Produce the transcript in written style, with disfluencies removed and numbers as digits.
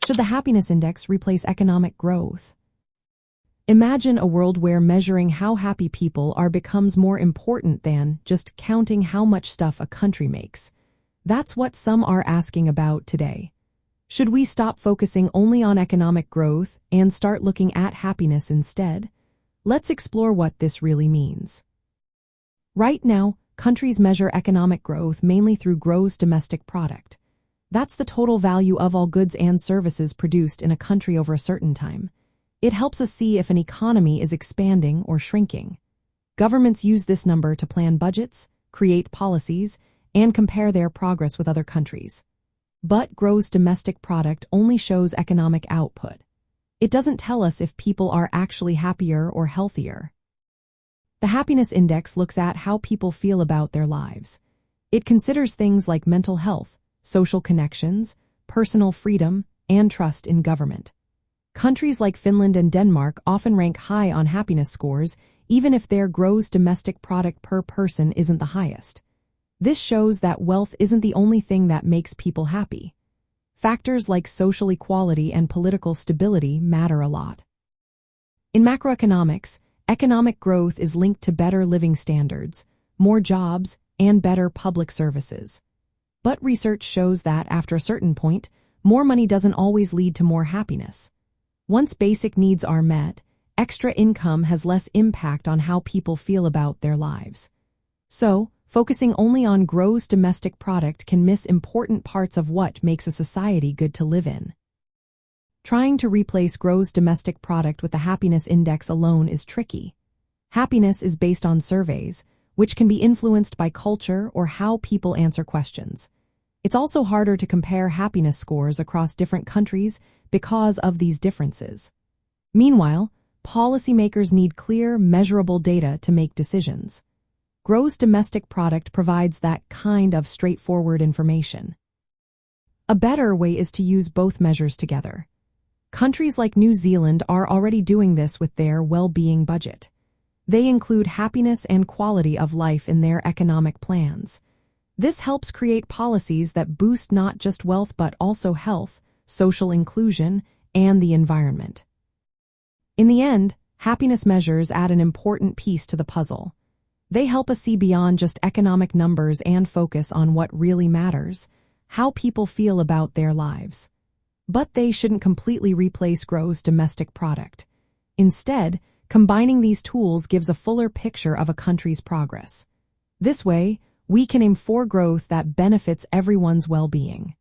Should the happiness index replace economic growth? Imagine a world where measuring how happy people are becomes more important than just counting how much stuff a country makes. That's what some are asking about today. Should we stop focusing only on economic growth and start looking at happiness instead? Let's explore what this really means. Right now, countries measure economic growth mainly through gross domestic product. That's the total value of all goods and services produced in a country over a certain time. It helps us see if an economy is expanding or shrinking. Governments use this number to plan budgets, create policies, and compare their progress with other countries. But gross domestic product only shows economic output. It doesn't tell us if people are actually happier or healthier. The happiness index looks at how people feel about their lives. It considers things like mental health, social connections, personal freedom, and trust in government. Countries like Finland and Denmark often rank high on happiness scores, even if their gross domestic product per person isn't the highest. This shows that wealth isn't the only thing that makes people happy. Factors like social equality and political stability matter a lot. In macroeconomics, economic growth is linked to better living standards, more jobs, and better public services. But research shows that after a certain point, more money doesn't always lead to more happiness. Once basic needs are met, extra income has less impact on how people feel about their lives. So, focusing only on gross domestic product can miss important parts of what makes a society good to live in. Trying to replace gross domestic product with the happiness index alone is tricky. Happiness is based on surveys, which can be influenced by culture or how people answer questions. It's also harder to compare happiness scores across different countries because of these differences. Meanwhile, policymakers need clear, measurable data to make decisions. Gross domestic product provides that kind of straightforward information. A better way is to use both measures together. Countries like New Zealand are already doing this with their well-being budget. They include happiness and quality of life in their economic plans. This helps create policies that boost not just wealth but also health, social inclusion, and the environment. In the end, happiness measures add an important piece to the puzzle. They help us see beyond just economic numbers and focus on what really matters, how people feel about their lives. But they shouldn't completely replace gross domestic product. Instead, combining these tools gives a fuller picture of a country's progress. This way, we can aim for growth that benefits everyone's well-being.